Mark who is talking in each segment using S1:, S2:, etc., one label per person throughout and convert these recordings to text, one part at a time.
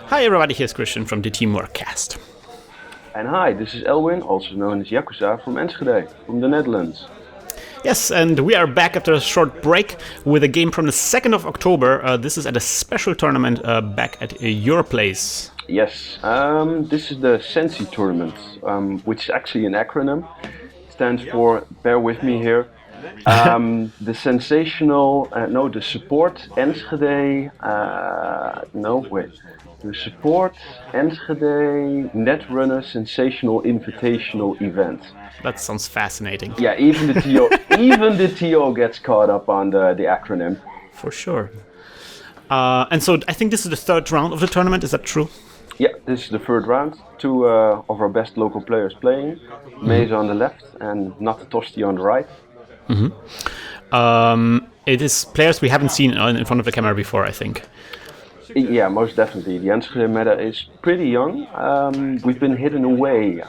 S1: Hi everybody, here's Krystian from the TeamworkCast.
S2: And hi, this is Elwin, also known as Jakuza from Enschede, from the Netherlands.
S1: Yes, and we are back after a short break with a game from the 2nd of October. This is at a special tournament back at your place.
S2: Yes, this is the Sensie tournament, which is actually an acronym. It stands for, bear with me here, the Support Enschede, the Support Enschede Netrunner Sensational Invitational Event.
S1: That sounds fascinating.
S2: Yeah, even the TO gets caught up on the acronym.
S1: For sure. And so I think this is the third round of the tournament, is that true?
S2: Yeah, this is the third round. Two of our best local players playing. Mesa on the left and Natte Tosti on the right.
S1: It is players we haven't seen in front of the camera before, I think.
S2: Yeah, most definitely. The Enschede meta is pretty young. We've been hidden away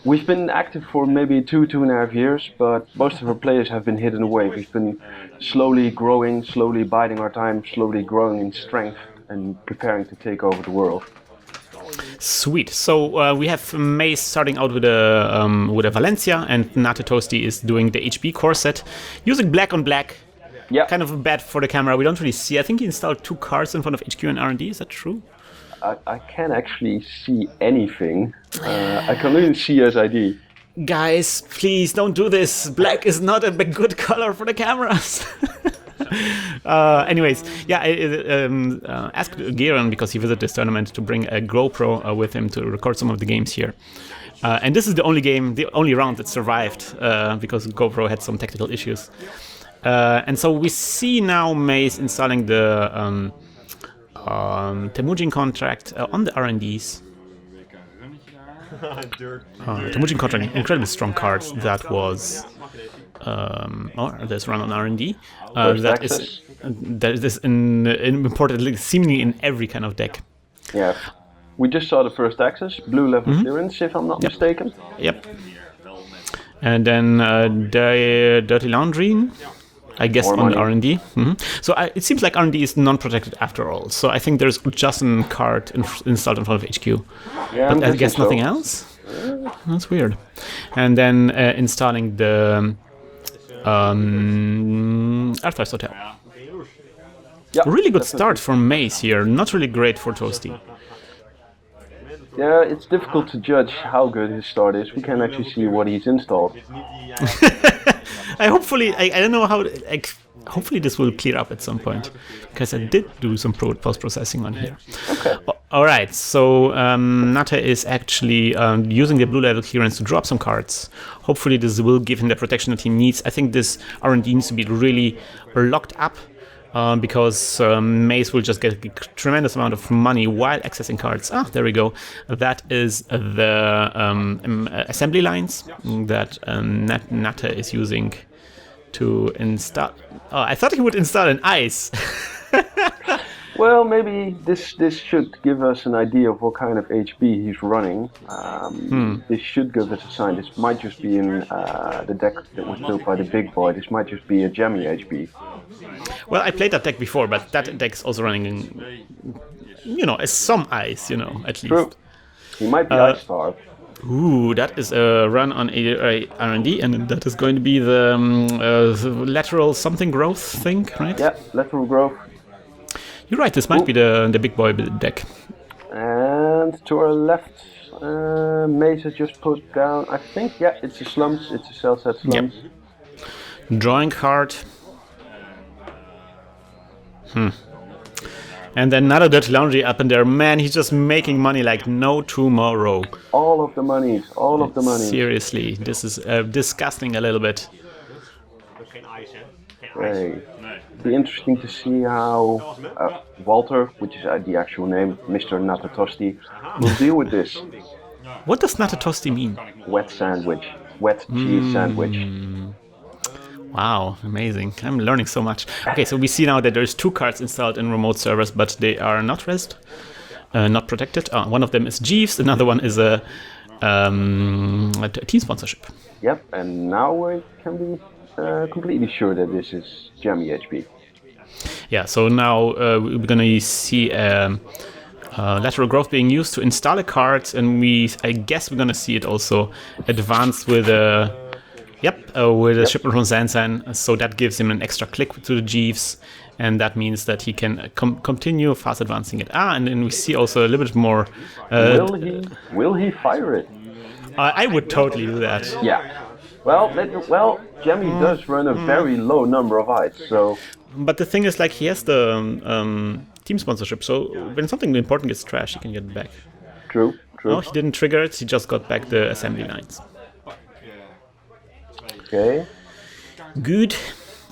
S2: We've been active for maybe 2.5 years, but most of our players have been hidden away. We've been slowly growing, slowly biding our time, slowly growing in strength and preparing to take over the world.
S1: Sweet. So we have Mace starting out with a Valencia, and Natte Tosti is doing the HP core set, using black on black.
S2: Yeah.
S1: Kind of bad for the camera. We don't really see. I think he installed 2 cards in front of HQ and R&D. Is that true?
S2: I can't actually see anything. I can only see his ID.
S1: Guys, please don't do this. Black is not a good color for the cameras. Anyways, yeah, I asked Geron, because he visited this tournament, to bring a GoPro with him to record some of the games here. And this is the only round that survived because GoPro had some technical issues. And so we see now Mace installing the Temujin contract on the R&Ds. Temujin contract, incredibly strong cards. That was there's run on R&D. That is imported seemingly in every kind of deck.
S2: Yeah, we just saw the first access, blue level clearance, if I'm not mistaken.
S1: Yep. And then Dirty Laundry, I guess, on the R&D. So it seems like R&D is non-protected after all. So I think there's just a card installed in front of HQ.
S2: Yeah,
S1: but I guess nothing else? That's weird. And then installing the Archives Hotel.
S2: Yeah,
S1: really good start for Mace here. Not really great for Toasty.
S2: Yeah, it's difficult to judge how good his start is. We can actually see what he's installed.
S1: I don't know how. Hopefully this will clear up at some point, because I did do some post-processing on here.
S2: Okay.
S1: All right, so Natte is actually using the blue level clearance to drop some cards. Hopefully this will give him the protection that he needs. I think this R&D needs to be really locked up, because Mace will just get a tremendous amount of money while accessing cards. There we go. That is the assembly lines that Natte is using to install. Oh, I thought he would install an ice.
S2: Well, maybe this should give us an idea of what kind of HP he's running. This should give us a sign. This might just be in the deck that was built by the big boy. This might just be a jammy HP.
S1: Well, I played that deck before, but that deck's also running, some ice, at least.
S2: True. He might be ice starved.
S1: Ooh, that is a run on R&D, and that is going to be the lateral something growth thing, right?
S2: Yeah, lateral growth.
S1: You're right, this might be the big boy deck.
S2: And to our left, Mace has just put down, I think, it's a slums, it's a cell set slums.
S1: Yep. Drawing card. And then another Dirty Laundry up in there. Man, he's just making money like no tomorrow.
S2: All of the money.
S1: Seriously, this is disgusting a little bit.
S2: Hey. Be interesting to see how Walter, which is the actual name, Mr. Natte Tosti, will deal with this.
S1: What does Natte Tosti mean?
S2: Wet sandwich. Wet cheese sandwich.
S1: Wow, amazing. I'm learning so much. Okay, so we see now that there's 2 cards installed in remote servers, but they are not rezzed, not protected. One of them is Jeeves, another one is a team sponsorship.
S2: Yep, and now we can be completely sure that this is jammy HP.
S1: Yeah, so now we're going to see lateral growth being used to install a card, and I guess we're going to see it also advance with a shipment from Sensie, so that gives him an extra click to the Jeeves, and that means that he can continue fast advancing it. And then we see also a little bit more...
S2: Will he fire it?
S1: I would totally do that.
S2: Yeah. Well, Jemmy does run a very low number of ites, so...
S1: But the thing is, like, he has the team sponsorship, so when something important gets trashed, he can get it back.
S2: True.
S1: No, he didn't trigger it, he just got back the assembly lines.
S2: Okay.
S1: Good.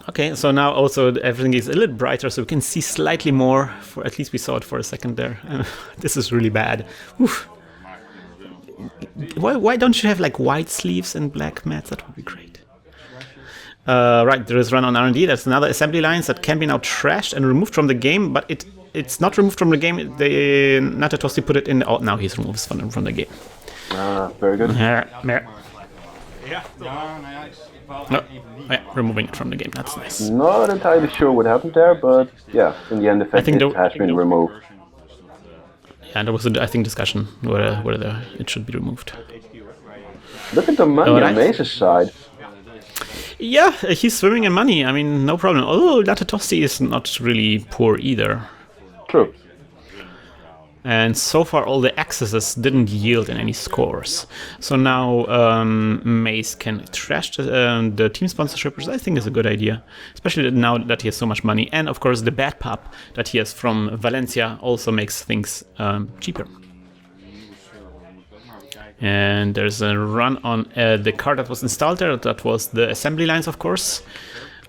S1: Okay, so now also everything is a little brighter, so we can see slightly more. At least we saw it for a second there. This is really bad. Oof. Why don't you have like white sleeves and black mats? That would be great. Right, there is run on R&D. That's another assembly lines that can be now trashed and removed from the game, but it's not removed from the game. Natte Tosti put it in. Oh, now he's removed from the game.
S2: Very good.
S1: Removing it from the game. That's nice.
S2: Not entirely sure what happened there, but yeah, in the end, the fact it has been removed.
S1: Yeah, there was I think discussion whether it should be removed.
S2: Look at the money on Mace's side.
S1: Yeah, he's swimming in money. I mean, no problem. Although Natte Tosti is not really poor either.
S2: True.
S1: And so far, all the accesses didn't yield in any scores. So now Mace can trash the team sponsorship, which I think is a good idea, especially now that he has so much money. And of course, the bad pup that he has from Valencia also makes things cheaper. And there's a run on the card that was installed there. That was the assembly lines, of course.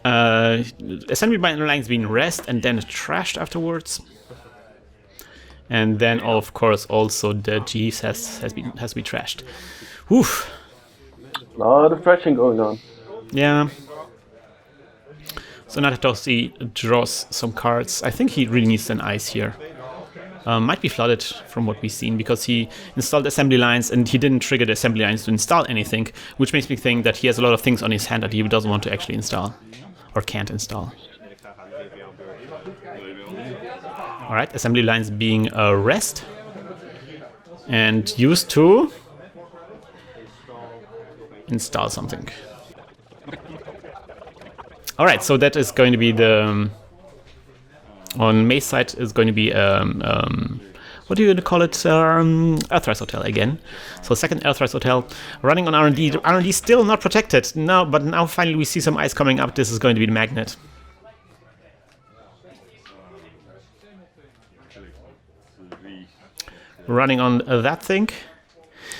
S1: Assembly lines being rest and then trashed afterwards. And then, of course, also the Jeeves has to be trashed. Oof.
S2: A lot of thrashing going on.
S1: Yeah. So Natte Tosti draws some cards. I think he really needs an ice here. Might be flooded from what we've seen, because he installed assembly lines and he didn't trigger the assembly lines to install anything, which makes me think that he has a lot of things on his hand that he doesn't want to actually install, or can't install. Alright, assembly lines being a rest and used to install something. Alright, so that is going to be the... On May's side is going to be, what do you call it, Earthrise Hotel again. So second Earthrise Hotel, running on R&D. R&D still not protected, no, but now finally we see some ice coming up. This is going to be the magnet. Running on that thing.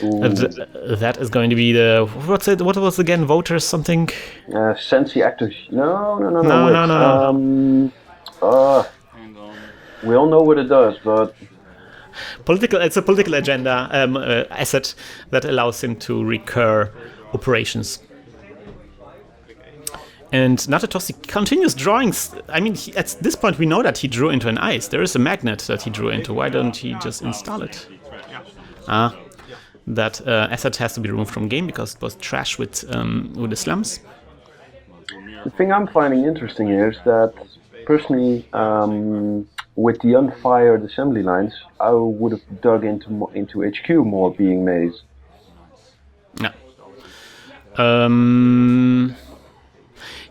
S1: That is going to be the, what was again, voters something?
S2: Sensie actors, no. We all know what it does, but...
S1: It's a political agenda asset that allows him to recur operations. And Natte Tosti continues drawing. I mean, at this point we know that he drew into an ice. There is a magnet that he drew into. Why don't he just install it? That asset has to be removed from game because it was trash with the slums.
S2: The thing I'm finding interesting here is that, personally, with the unfired assembly lines, I would have dug into HQ more, being Maze.
S1: No.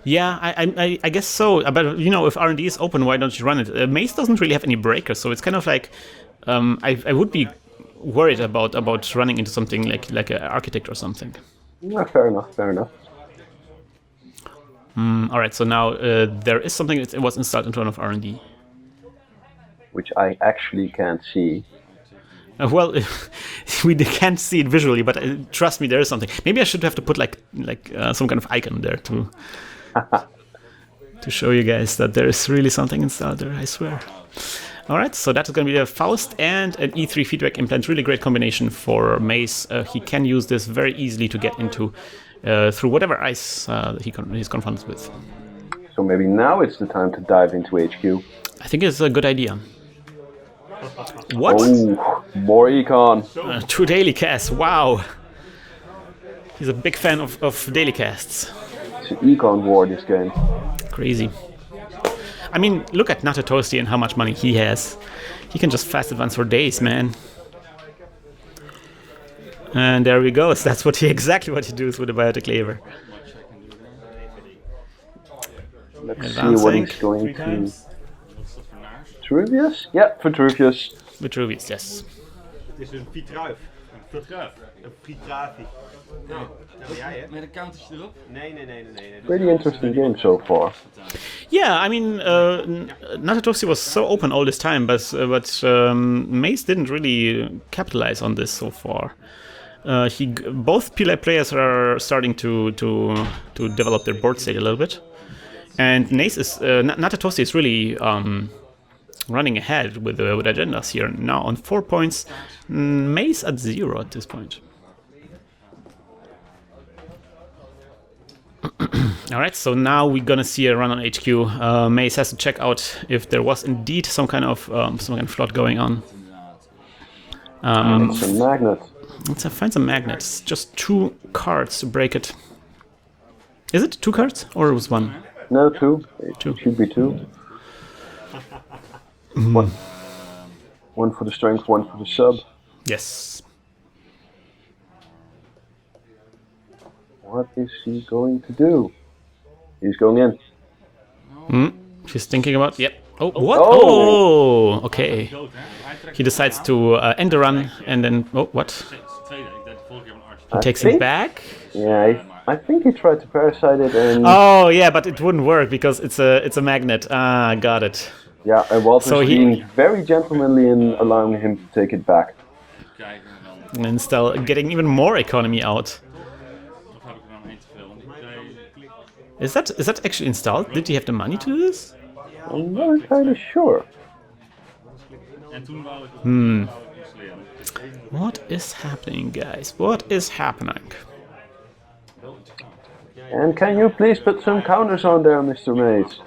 S1: Yeah, I guess so. But you know, if R&D is open, why don't you run it? Maze doesn't really have any breakers, so it's kind of like I would be worried about running into something like an architect or something.
S2: Yeah, fair enough.
S1: All right, so now there is something that was installed in front of R&D. Which
S2: I actually can't see.
S1: Well, we can't see it visually, but trust me, there is something. Maybe I should have to put like some kind of icon there to show you guys that there is really something installed there, I swear. All right, so that's going to be a Faust and an E3 feedback implant. Really great combination for Mace. He can use this very easily to get into through whatever ice he's confronted with.
S2: So maybe now it's the time to dive into HQ.
S1: I think it's a good idea. What?
S2: Oh, more econ.
S1: 2 daily casts, wow. He's a big fan of daily casts.
S2: It's an econ war, this game.
S1: Crazy. I mean, look at Natte Tosti and how much money he has. He can just fast advance for days, man. And there we go. So that's exactly what he does with the biotic lever.
S2: Let's see what he's going to... Vitruvius? Yeah, Vitruvius.
S1: Vitruvius, yes.
S3: Het is een Vitruif. Een Vitruifie. Nou, dat jij hè? Met een countertje erop? Nee.
S2: Pretty interesting game so far.
S1: Yeah, I mean, Natte Tosti was so open all this time, but Mace didn't really capitalize on this so far. Both PLA players are starting to develop their board state a little bit, and Natte Tosti is really running ahead with agendas here now on 4 points. Mace at 0 at this point. Alright, so now we're gonna see a run on HQ. Mace has to check out if there was indeed some kind of flood going on.
S2: It's a magnet.
S1: Let's find some magnets. Just 2 cards to break it. Is it 2 cards or it was 1?
S2: No, 2. It should be 2. One for the strength, 1 for the sub.
S1: Yes.
S2: What is he going to do? He's going in.
S1: She's thinking about... Yep. Oh, what? Oh, okay. He decides to end the run and then... Oh, what? He takes it back?
S2: Yeah, I think he tried to parasite it and...
S1: Oh, yeah, but it wouldn't work because it's a magnet. Ah, got it.
S2: Yeah, and Walter's being very gentlemanly in allowing him to take it back.
S1: And still getting even more economy out. Is that actually installed? Did he have the money to do this?
S2: I'm not entirely sure.
S1: What is happening, guys? What is happening?
S2: And can you please put some counters on there, Mr. Mace?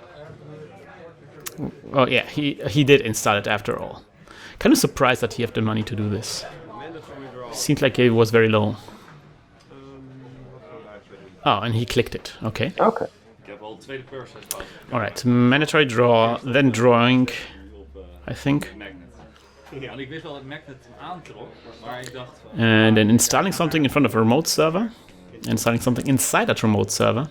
S1: Oh yeah, he did install it after all. Kind of surprised that he had the money to do this. Seemed like it was very low. Oh, and he clicked it. Okay.
S2: Okay.
S1: Alright, mandatory draw, then drawing, I think. And then installing something in front of a remote server. Installing something inside that remote server.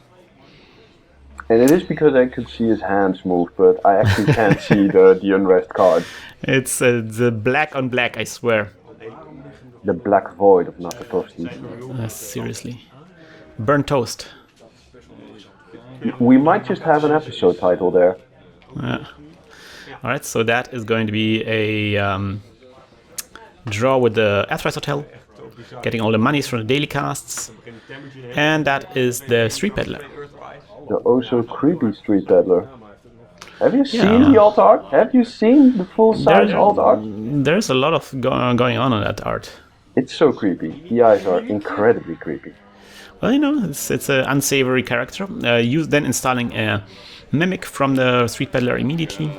S2: And it is because I could see his hands move, but I actually can't see the unrest card.
S1: It's the black on black, I swear.
S2: The black void of Natte Tosti.
S1: Seriously. Burnt toast.
S2: We might just have an episode title there.
S1: Alright, so that is going to be a draw with the Authorized Hotel, getting all the monies from the daily casts, and that is the Street Peddler.
S2: The oh so creepy Street Peddler. Have you seen the alt art? Have you seen the full-size alt art?
S1: There's a lot of going on that art.
S2: It's so creepy. The eyes are incredibly creepy.
S1: Well, you know, it's an unsavory character. Then installing a Mimic from the Street Peddler immediately.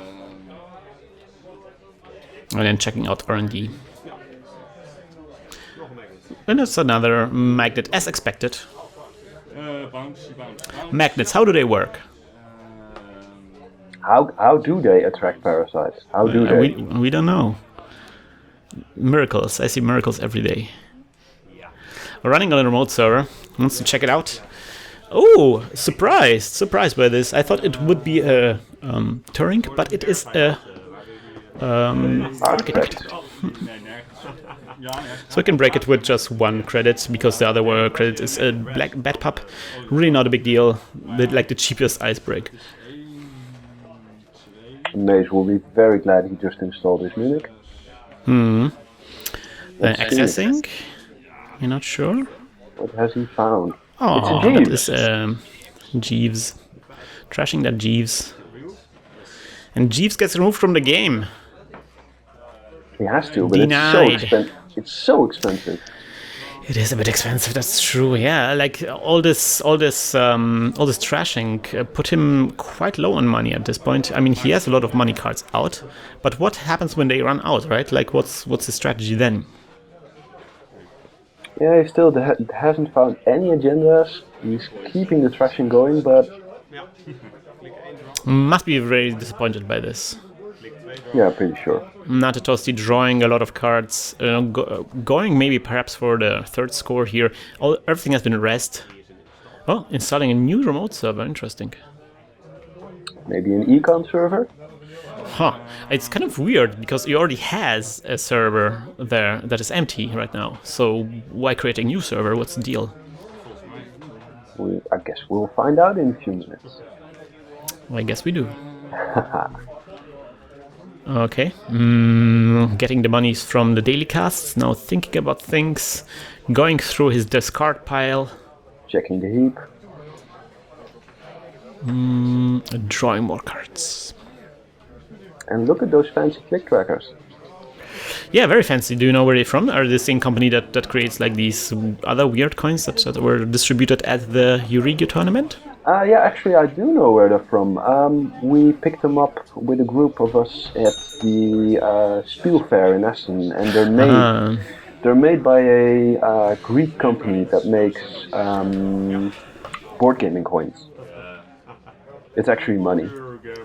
S1: And then checking out R&D. And it's another magnet, as expected. Magnets, how do they work?
S2: How do they attract parasites? How do they?
S1: We don't know. Miracles. I see miracles every day. We're running on a remote server. Wants to check it out. Oh, surprised by this. I thought it would be a Turing, but it is a architect. So I can break it with just 1 credit, because the other credit is a black bad pup. Really not a big deal. Like the cheapest ice break.
S2: Mace will be very glad he just installed his Munich.
S1: Accessing? You're not sure?
S2: What has he found?
S1: Oh, that is Jeeves. Trashing that Jeeves. And Jeeves gets removed from the game.
S2: He has to, but it's so expensive.
S1: It is a bit expensive, that's true, yeah. Like all this trashing put him quite low on money at this point. I mean, he has a lot of money cards out, but what happens when they run out, right? Like, what's the strategy then?
S2: Yeah, he still hasn't found any agendas. He's keeping the trashing going, but
S1: Must be very disappointed by this.
S2: Yeah, pretty sure.
S1: Natte Tosti drawing a lot of cards, going maybe perhaps for the third score here. Everything has been rest. Oh, installing a new remote server, interesting.
S2: Maybe an econ server?
S1: Huh. It's kind of weird because he already has a server there that is empty right now. So why create a new server? What's the deal?
S2: I guess we'll find out in a few minutes.
S1: Well, I guess we do. Okay. Getting the monies from the daily casts. Now thinking about things. Going through his discard pile.
S2: Checking the heap.
S1: Drawing more cards.
S2: And look at those fancy click trackers.
S1: Yeah, very fancy. Do you know where they're from? Are they the same company that creates like these other weird coins that were distributed at the Yu-Gi-Oh tournament?
S2: Yeah, actually I do know where they're from. We picked them up with a group of us at the Spiel Fair in Essen, and they're made by a Greek company that makes board gaming coins. It's actually money.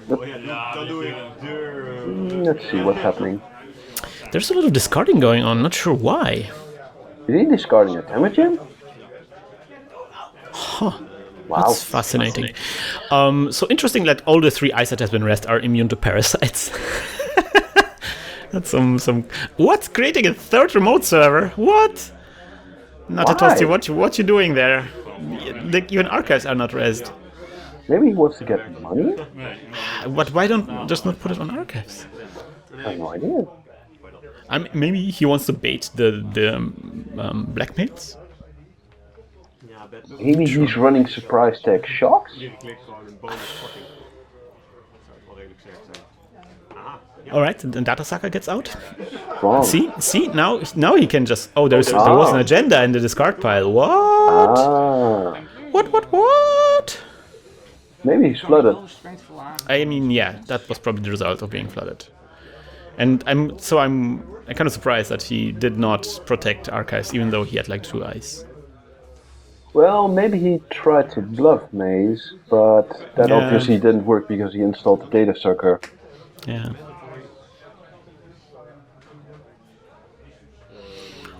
S2: Let's see what's happening.
S1: There's a lot of discarding going on, not sure why.
S2: Is he discarding a Temujin?
S1: Huh.
S2: Wow.
S1: That's fascinating. So interesting that all the 3 ice that has been rest are immune to parasites. That's some. What's creating a third remote server? What? Natte Tosti, what you doing there? Even archives are not rest.
S2: Maybe he wants to get money?
S1: But why don't just not put it on archives?
S2: I have no idea.
S1: Maybe he wants to bait the blackmails?
S2: Maybe he's running surprise tag shocks?
S1: Alright, and Data Sucker gets out.
S2: Wrong.
S1: See, now he can just... Oh, there was an agenda in the discard pile. What? What?
S2: Maybe he's flooded.
S1: I mean, yeah, that was probably the result of being flooded. And I'm kind of surprised that he did not protect archives, even though he had like 2 eyes.
S2: Well, maybe he tried to bluff Maze, but that obviously didn't work because he installed the data sucker.
S1: Yeah.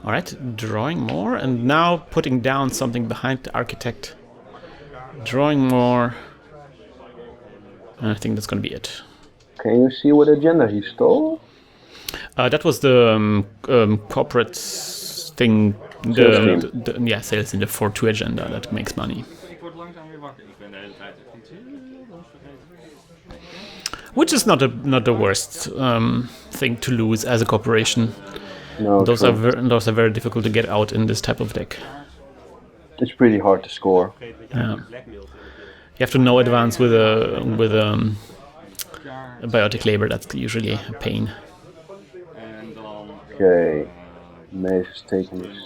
S1: Alright, drawing more, and now putting down something behind the architect. Drawing more. And I think that's gonna be it.
S2: Can you see what agenda he stole?
S1: That was the corporate thing. Sales in the 4-2 agenda that makes money. Which is not the worst thing to lose as a corporation.
S2: No,
S1: those are very difficult to get out in this type of deck.
S2: It's pretty hard to score.
S1: Yeah. You have to know advance with a biotic labor. That's usually a pain.
S2: Okay, Maze is taking this.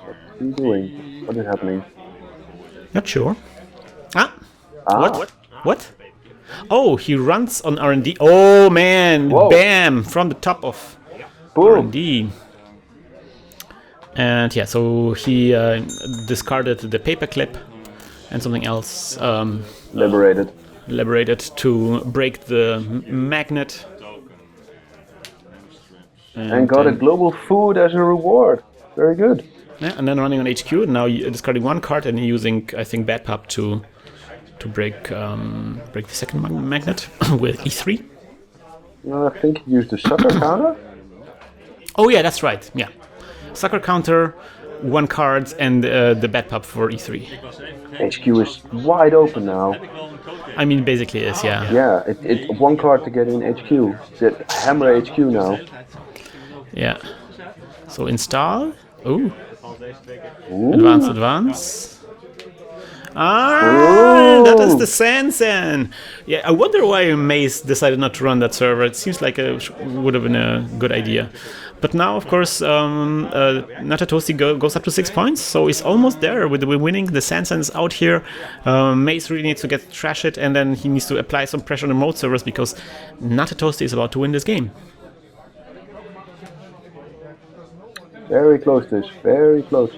S2: What's he doing? What is happening?
S1: Not sure. What? Oh, he runs on R&D. Oh man!
S2: Whoa.
S1: Bam! From the top of R&D. And yeah, so he discarded the paperclip and something else. Liberated to break the magnet.
S2: And got a global food as a reward. Very good.
S1: Yeah, and then running on HQ. Now discarding 1 card and using, I think, Bad Pup to break the second magnet with E3.
S2: I think he used the sucker counter.
S1: Oh yeah, that's right. Yeah, sucker counter, 1 card, and the Bad Pup for E3.
S2: HQ is wide open now.
S1: I mean, basically is, yeah.
S2: Yeah, it's 1 card to get in HQ. That hammer HQ now.
S1: Yeah. So install. Ooh. Advance. That is the Sensie. Yeah, I wonder why Maze decided not to run that server. It seems like it would have been a good idea. But now, of course, Natte Tosti goes up to 6 points, so he's almost there with winning. The Sensie out here. Maze really needs to get trash it, and then he needs to apply some pressure on the remote servers because Natte Tosti is about to win this game.
S2: Very close to this, very close.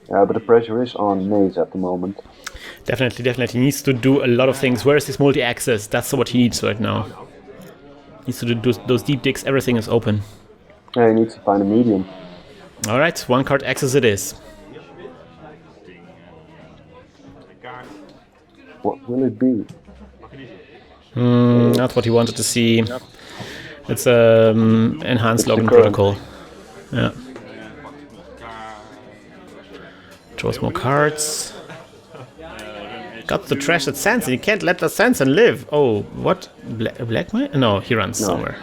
S2: But the pressure is on Maze at the moment.
S1: Definitely. He needs to do a lot of things. Where is his multi-access? That's what he needs right now. He needs to do those deep digs. Everything is open.
S2: Yeah, he needs to find a medium.
S1: All right, 1 card access it is.
S2: What will it be?
S1: Not what he wanted to see. It's enhanced login protocol. Yeah. Draws more cards. Got the trash at Sensie. You can't let the Sensie live. Oh, what? Blackmail? No, he runs somewhere.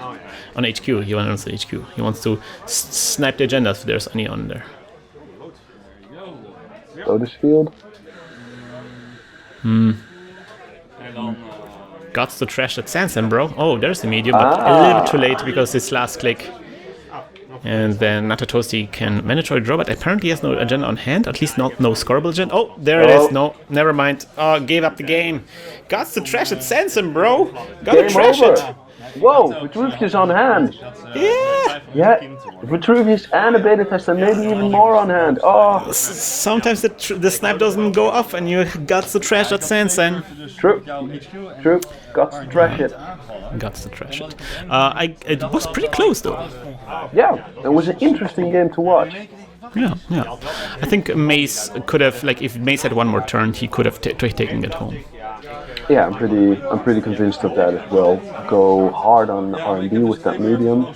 S1: On HQ. He runs to HQ. He wants to snipe the agendas if there's any on there.
S2: Lotus Field.
S1: Got the trash at Sensie, bro. Oh, there's the medium, but a little bit too late because it's last click. And then Natte Tosti can mandatory draw, but apparently he has no agenda on hand, at least no scoreable agenda. Oh, there it is. No, never mind. Oh, gave up the game. Got the trash at Sensie, bro. Gotta trash it.
S2: Whoa, Vitruvius on hand. Yeah, Vitruvius and a beta tester, maybe even more on hand. Oh,
S1: sometimes the snipe doesn't go off and you got the trash at Sensie.
S2: True. Got to trash it.
S1: It was pretty close though.
S2: Yeah, it was an interesting game to watch.
S1: Yeah. I think Mace could have, like, if Mace had one more turn, he could have taken it home.
S2: Yeah, I'm pretty convinced of that as well. Go hard on R&D with that medium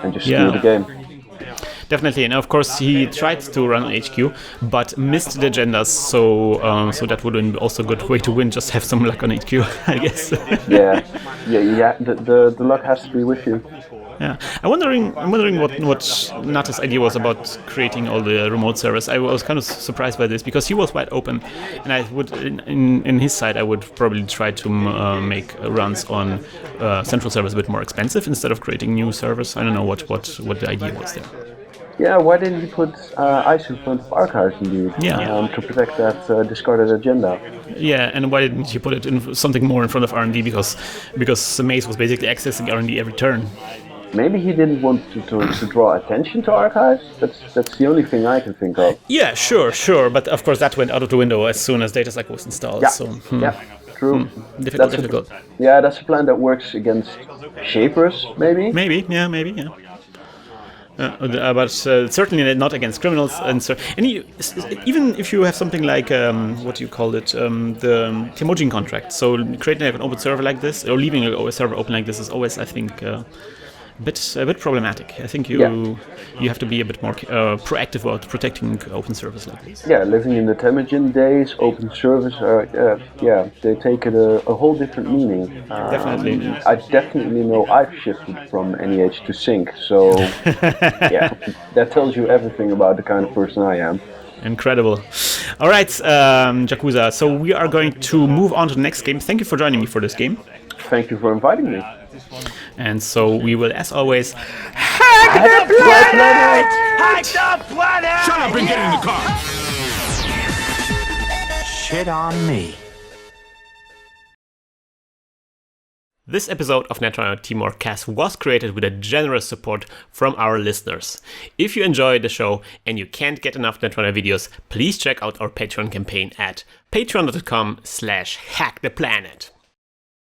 S2: and just steal the game.
S1: Definitely, and of course he tried to run on HQ, but missed the agendas, so that would have been also a good way to win. Just have some luck on HQ, I guess.
S2: Yeah. The luck has to be with you.
S1: Yeah, I'm wondering what Natte's idea was about creating all the remote servers. I was kind of surprised by this because he was wide open, and I would, in his side, I would probably try to make runs on central servers a bit more expensive instead of creating new servers. I don't know what the idea was there.
S2: Yeah, why didn't you put ice in front of archives indeed? To protect that discarded agenda.
S1: Yeah, and why didn't you put it in something more in front of R&D? Because Mace was basically accessing R&D every turn.
S2: Maybe he didn't want to draw attention to archives. That's the only thing I can think of.
S1: Yeah, sure, but of course that went out of the window as soon as DataStack was installed.
S2: Yeah,
S1: so,
S2: true.
S1: Difficult.
S2: That's a plan that works against shapers, maybe.
S1: Maybe. But certainly not against criminals, and even if you have something like what do you call it, the Temujin contract. So creating an open server like this, or leaving a server open like this, is always, I think, a bit problematic. I think you have to be a bit more proactive about protecting open servers like this.
S2: Yeah, living in the Temujin days, open servers they take it a whole different meaning.
S1: Definitely.
S2: I definitely know I've shifted from NEH to Sync, so that tells you everything about the kind of person I am.
S1: Incredible. All right, Jakuza, so we are going to move on to the next game. Thank you for joining me for this game.
S2: Thank you for inviting me.
S1: And so we will, as always, hack the planet!
S3: Hack the planet!
S4: Shut up and get in the car!
S3: Shit on me.
S1: This episode of Netrunner TeamworkCast was created with a generous support from our listeners. If you enjoy the show and you can't get enough Netrunner videos, please check out our Patreon campaign at patreon.com/hacktheplanet.